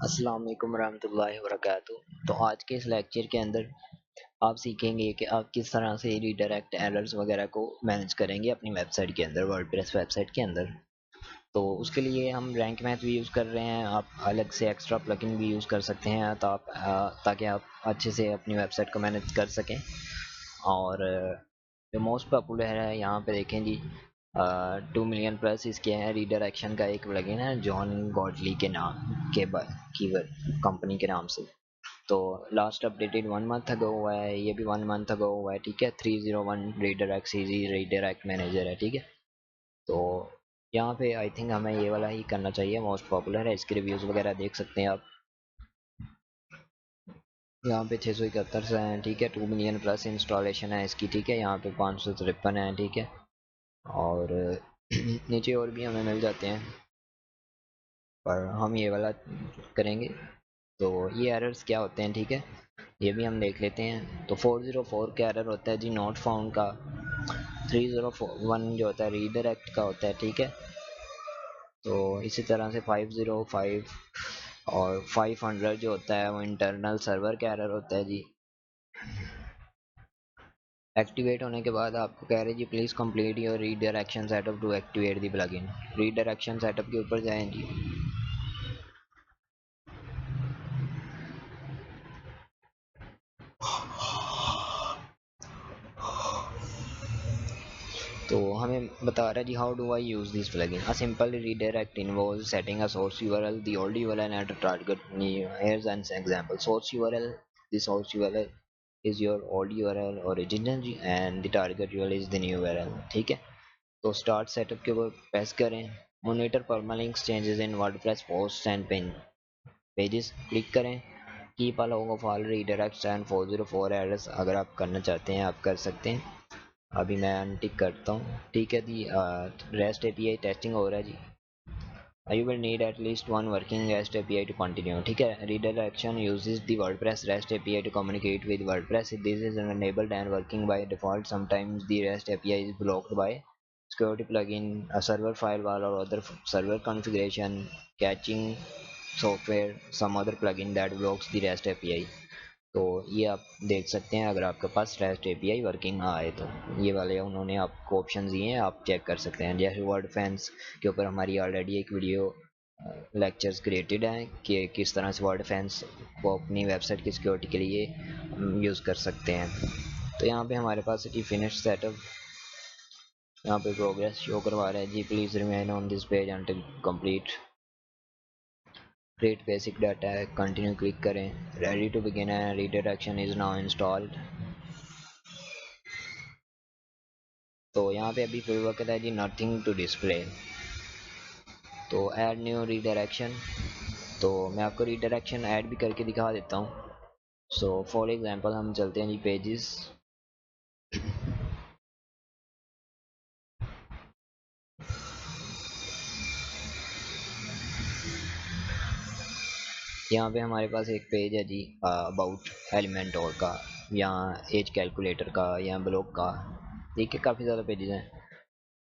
अस्सलाम वालेकुम रहमतुल्लाहि व बरकातुहू। तो आज के इस लेक्चर के अंदर आप सीखेंगे कि आप किस तरह से रीडायरेक्ट एरर्स वगैरह को मैनेज करेंगे अपनी वेबसाइट के अंदर, वर्डप्रेस वेबसाइट के अंदर। तो उसके लिए हम रैंक मैथ भी यूज़ कर रहे हैं। आप अलग से एक्स्ट्रा प्लगइन भी यूज़ कर सकते हैं तो ताकि आप अच्छे से अपनी वेबसाइट को मैनेज कर सकें। और जो मोस्ट पॉपुलर है यहाँ पे देखें जी, 2 मिलियन प्लस इसके हैं। रीडायरेक्शन का एक प्लगइन है जॉन गॉडली के नाम के कीवर्ड कंपनी के नाम से। तो लास्ट अपडेटेड 1 मंथ अगो हुआ है, ये भी 1 मंथ अगो हुआ है। ठीक है, 301 रीडायरेक्ट सीजी रीडायरेक्ट मैनेजर है। ठीक है, तो यहाँ पे आई थिंक हमें ये वाला ही करना चाहिए, मोस्ट पॉपुलर है। इसके रिव्यूज़ वगैरह देख सकते हैं आप। यहाँ पे 671 से हैं। ठीक है, 2 मिलियन प्लस इंस्टॉलेशन है इसकी। ठीक है, यहाँ पे 553 है। ठीक है, और नीचे और भी हमें मिल जाते हैं, पर हम ये वाला करेंगे। तो ये एरर्स क्या होते हैं, ठीक है, ये भी हम देख लेते हैं। तो 404 का एरर होता है जी, नॉट फाउंड का। 301 जो होता है रीडायरेक्ट का होता है। ठीक है, तो इसी तरह से 505 और 500 जो होता है वो इंटरनल सर्वर का एरर होता है जी। एक्टिवेट होने के बाद आपको कह रहे हैं जी, please complete your redirection setup to activate the plugin. Redirection setup के ऊपर जाएं जी। तो हमें बता रहा है जी, how do I use this plugin. A simple redirect involve setting a source URL, the old URL and target new. Here's an example. Source URL, the source URL is your old URL original and the target URL is the new URL। ठीक है, तो start setup के ऊपर press करें। Monitor permalinks changes in WordPress post and pages click करें। Keep allow off all redirects and 404 errors अगर आप करना चाहते हैं आप कर सकते हैं। अभी मैं अनटिक करता हूँ। ठीक है जी, रेस्ट एपीआई टेस्टिंग हो रहा है जी। You will need at least one working REST API to continue। ठीक है, redirection uses the WordPress REST API to communicate with WordPress। This is enabled and working by default। Sometimes the REST API is blocked by security plugin, a server firewall or other server configuration, caching software, some other plugin that blocks the REST API। तो ये आप देख सकते हैं, अगर आपके पास REST API working ना आए तो ये वाले उन्होंने आपको ऑप्शन दिए हैं, आप चेक कर सकते हैं। जैसे वर्ड फैंस के ऊपर हमारी ऑलरेडी एक वीडियो लेक्चर्स क्रिएटेड हैं कि किस तरह से वर्ड फैंस को अपनी वेबसाइट की सिक्योरिटी के लिए यूज़ कर सकते हैं। तो यहाँ पे हमारे पास है फिनिश सेटअप। यहाँ पे प्रोग्रेस शो करवा रहा है जी, please remain on this page until complete. create basic data, continue click करें। रेडी टू बिगिन है, रीडायरेक्शन इज नाउ इंस्टॉल्ड। तो यहाँ पे अभी फिर वक्त है जी, नथिंग टू डिस्प्ले। तो ऐड न्यू रीडायरेक्शन। तो मैं आपको रीडायरेक्शन ऐड भी करके दिखा देता हूँ। सो फॉर एग्जांपल हम चलते हैं जी पेजेस। यहाँ पे हमारे पास एक पेज है जी, अबाउट एलिमेंटोर का, यहाँ एज कैलकुलेटर का, यहाँ ब्लॉग का। ठीक है, काफ़ी ज़्यादा पेजेस हैं।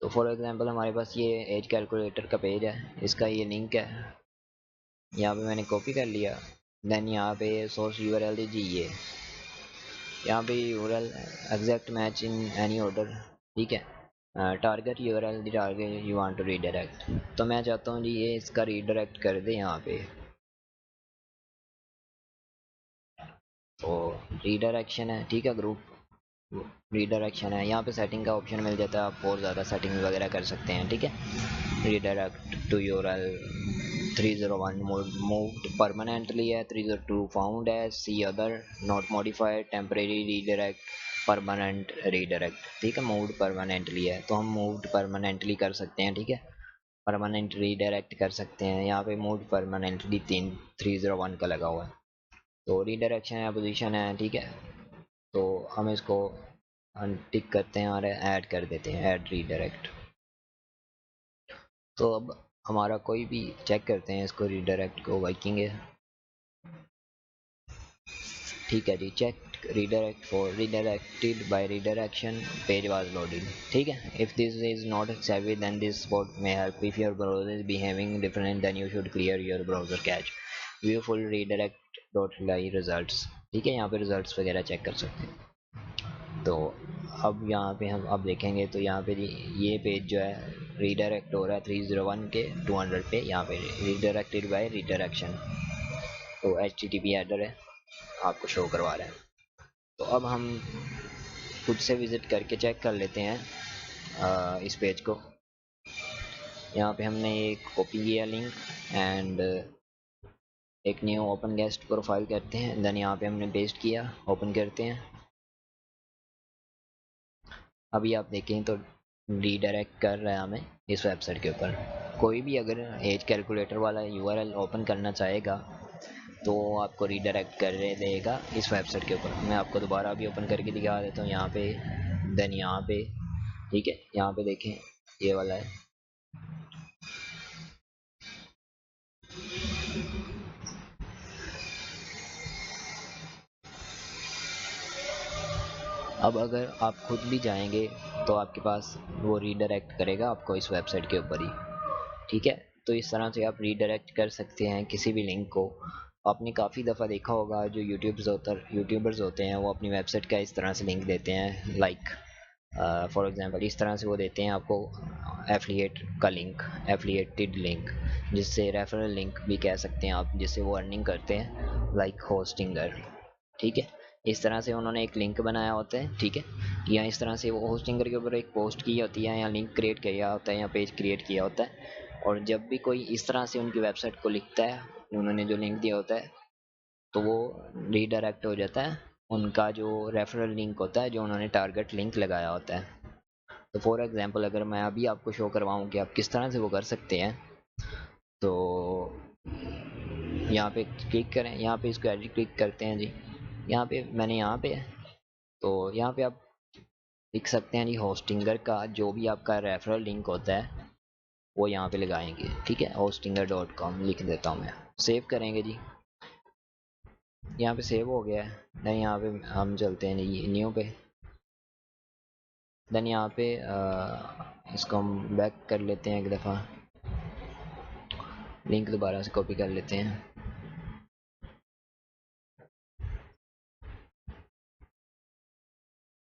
तो फॉर एग्जांपल हमारे पास ये एज कैलकुलेटर का पेज है, इसका ये लिंक है, यहाँ पे मैंने कॉपी कर लिया। देन यहाँ पे सोर्स यूआरएल दीजिए, यहाँ पे URL exact match in any order. ठीक है, target URL the target you want to redirect. तो मैं चाहता हूँ जी ये इसका रीडायरेक्ट कर दे यहाँ पे। तो रीडायरेक्शन है, ठीक है, ग्रुप रीडायरेक्शन है। यहाँ पे सेटिंग का ऑप्शन मिल जाता है, आप और ज़्यादा सेटिंग वगैरह कर सकते हैं। ठीक है, redirect to URL 301 moved permanently है, 302 फाउंड है, see other not modified, temporary redirect, permanent redirect. ठीक है, मूव्ड परमानेंटली है तो हम मूव्ड परमानेंटली कर सकते हैं। ठीक है, परमानेंट रीडायरेक्ट कर सकते हैं। यहाँ पे मूव्ड परमानेंटली 301 का लगा हुआ है। तो रीडायरेक्शन है, पोजीशन है। ठीक है, तो हम इसको अनटिक करते हैं और ऐड कर देते हैं, ऐड रीडायरेक्ट। तो अब हमारा कोई भी चेक करते हैं इसको, रीडायरेक्ट को वर्किंग है। ठीक है जी, check redirect for redirected by redirection page was loaded. ठीक है, if this is not saved then this spot may help. If your browser is behaving different then you should clear your browser cache. View full redirect dot li results, ठीक है, यहाँ पे results वगैरह check कर सकते हैं। तो अब यहाँ पे हम अब देखेंगे तो यहाँ पे ये पेज जो है रीडायरेक्ट हो रहा है 301 के 200 पे, यहाँ पे रीडायरेक्टेड बाय रीडायरेक्शन, तो HTTP हेडर है आपको शो करवा रहा है। तो अब हम खुद से विजिट करके चेक कर लेते हैं इस पेज को। यहाँ पे हमने एक कॉपी किया लिंक एंड एक न्यू ओपन गेस्ट प्रोफाइल करते हैं, देन यहाँ पे हमने पेस्ट किया, ओपन करते हैं। अभी आप देखें तो रीडायरेक्ट कर रहा है हमें इस वेबसाइट के ऊपर। कोई भी अगर एज कैलकुलेटर वाला URL ओपन करना चाहेगा तो आपको रीडायरेक्ट कर देगा इस वेबसाइट के ऊपर। मैं आपको दोबारा भी ओपन करके दिखा देता हूँ यहाँ पे, देन यहाँ पे, ठीक है, यहाँ पे देखें ये वाला है। अब अगर आप खुद भी जाएंगे तो आपके पास वो रीडायरेक्ट करेगा आपको इस वेबसाइट के ऊपर ही, ठीक है। तो इस तरह से आप रीडायरेक्ट कर सकते हैं किसी भी लिंक को। आपने काफ़ी दफ़ा देखा होगा जो यूट्यूबर्स होते हैं वो अपनी वेबसाइट का इस तरह से लिंक देते हैं, लाइक फॉर एग्जांपल इस तरह से वो देते हैं आपको एफिलिएट का लिंक, एफिलिएटेड लिंक, जिससे रेफरल लिंक भी कह सकते हैं आप, जिससे वो अर्निंग करते हैं, लाइक होस्टिंगर, ठीक है। इस तरह से उन्होंने एक लिंक बनाया होता है, ठीक है, या इस तरह से वो होस्टिंगर के ऊपर एक पोस्ट की होती है या लिंक क्रिएट किया होता है या पेज क्रिएट किया होता है, और जब भी कोई इस तरह से उनकी वेबसाइट को लिखता है, उन्होंने जो लिंक दिया होता है, तो वो रीडायरेक्ट हो जाता है उनका जो रेफरल लिंक होता है, जो उन्होंने टारगेट लिंक लगाया होता है। तो फॉर एग्जांपल अगर मैं अभी आपको शो करवाऊँ कि आप किस तरह से वो कर सकते हैं, तो यहाँ पे क्लिक करें, यहाँ पे इसको एडिट क्लिक करते हैं जी। यहाँ पे मैंने यहाँ पे, तो यहाँ पे आप लिख सकते हैं जी होस्टिंगर का जो भी आपका रेफरल लिंक होता है वो यहाँ पे लगाएंगे, ठीक है, hostinger.com लिख देता हूँ मैं। सेव करेंगे जी, यहाँ पे सेव हो गया है। देन यहाँ पे हम चलते हैं न्यू पे, देन यहाँ पे इसको हम बैक कर लेते हैं एक दफ़ा, लिंक दोबारा से कॉपी कर लेते हैं,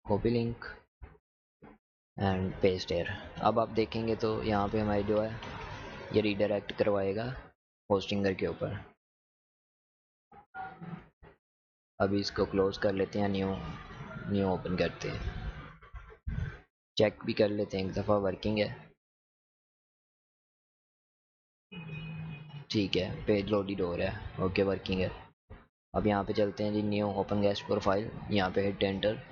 copy link and paste here. अब आप देखेंगे तो यहाँ पे हमारी जो है ये रीडायरेक्ट करवाएगा होस्टिंगर के ऊपर। अभी इसको क्लोज कर लेते हैं, न्यू ओपन करते हैं, चेक भी कर लेते हैं एक दफ़ा वर्किंग है, ठीक है, पेज लोडेड हो रहा है, ओके वर्किंग है। अब यहाँ पे चलते हैं जी न्यू ओपन गेस्ट प्रोफाइल, यहाँ पे हिट एंटर।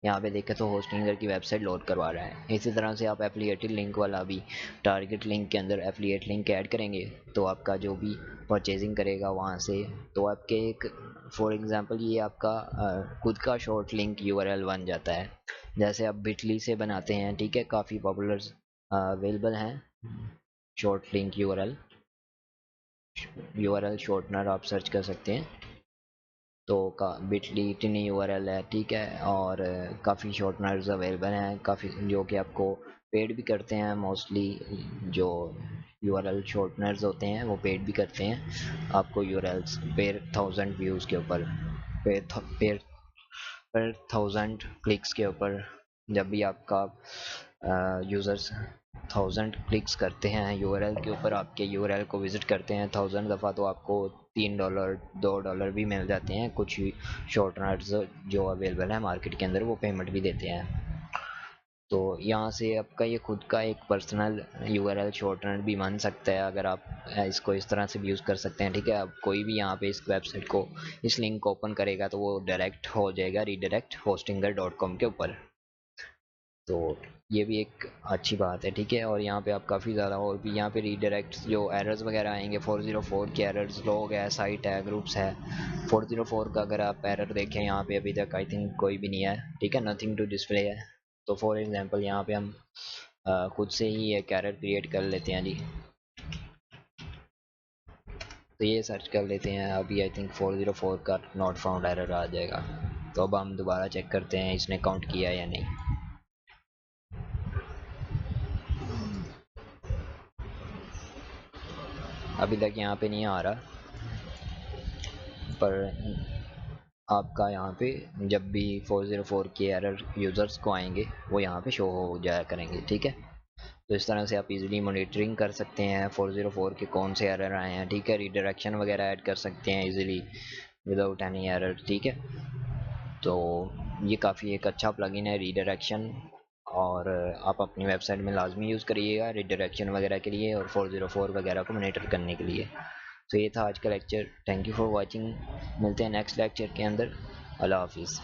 यहाँ पे देखें तो होस्टिंगर की वेबसाइट लोड करवा रहा है। इसी तरह से आप एफिलिएटेड लिंक वाला भी टारगेट लिंक के अंदर एफिलिएट लिंक ऐड करेंगे तो आपका जो भी परचेजिंग करेगा वहाँ से, तो आपके एक फॉर एग्जांपल ये आपका खुद का शॉर्ट लिंक URL बन जाता है, जैसे आप बिटली से बनाते हैं, ठीक है, काफ़ी पॉपुलर अवेलेबल हैं शॉर्ट लिंक URL शॉर्टनर आप सर्च कर सकते हैं, तो का बिटली टिनी URL है, ठीक है, और काफ़ी शॉर्टनर्स अवेलेबल हैं, काफ़ी जो कि आपको पेड भी करते हैं मोस्टली। जो URL शॉर्टनर्स होते हैं वो पेड भी करते हैं आपको URLs पेर 1000 व्यूज़ के ऊपर, पेर पेर पर 1000 क्लिक्स के ऊपर। जब भी आपका यूज़र्स 1000 क्लिक्स करते हैं URL के ऊपर, आपके URL को विज़िट करते हैं 1000 दफ़ा, तो आपको $3 $2 भी मिल जाते हैं। कुछ शॉर्टनर्स जो अवेलेबल है मार्केट के अंदर वो पेमेंट भी देते हैं। तो यहाँ से आपका ये खुद का एक पर्सनल URL शॉर्टनर भी बन सकता है अगर आप इसको इस तरह से भी यूज़ कर सकते हैं, ठीक है। अब कोई भी यहाँ पे इस वेबसाइट को इस लिंक को ओपन करेगा तो वो डायरेक्ट हो जाएगा रीडायरेक्ट hostinger.com के ऊपर। तो ये भी एक अच्छी बात है, ठीक है। और यहाँ पे आप काफ़ी ज़्यादा और भी यहाँ पे रीडायरेक्ट जो एरर्स वगैरह आएंगे 404 के एरर्स, लोग है, साइट है, ग्रुप्स है। 404 का अगर आप एरर देखें यहाँ पे अभी तक आई थिंक कोई भी नहीं है, ठीक है, नथिंग टू डिस्प्ले है। तो फॉर एग्जांपल यहाँ पे हम खुद से ही एक एरर क्रिएट कर लेते हैं जी। तो ये सर्च कर लेते हैं, अभी आई थिंक 404 का नॉट फाउंड एरर आ जाएगा। तो अब हम दोबारा चेक करते हैं इसने काउंट किया या नहीं। अभी तक यहाँ पे नहीं आ रहा, पर आपका यहाँ पे जब भी 404 के एरर यूज़र्स को आएंगे वो यहाँ पे शो हो जाया करेंगे। ठीक है, तो इस तरह से आप इजीली मॉनिटरिंग कर सकते हैं 404 के कौन से एरर आए हैं। ठीक है, रिडायरेक्शन वगैरह ऐड कर सकते हैं इजीली विदाउट एनी एरर। ठीक है, तो ये काफ़ी एक अच्छा प्लगइन है रीडायरेक्शन, और आप अपनी वेबसाइट में लाजमी यूज़ करिएगा रीडायरेक्शन वगैरह के लिए और 404 वगैरह को मॉनिटर करने के लिए। तो ये था आज का lecture. Thank you for watching. मिलते हैं नेक्स्ट लेक्चर के अंदर। अल्लाह हाफिज़।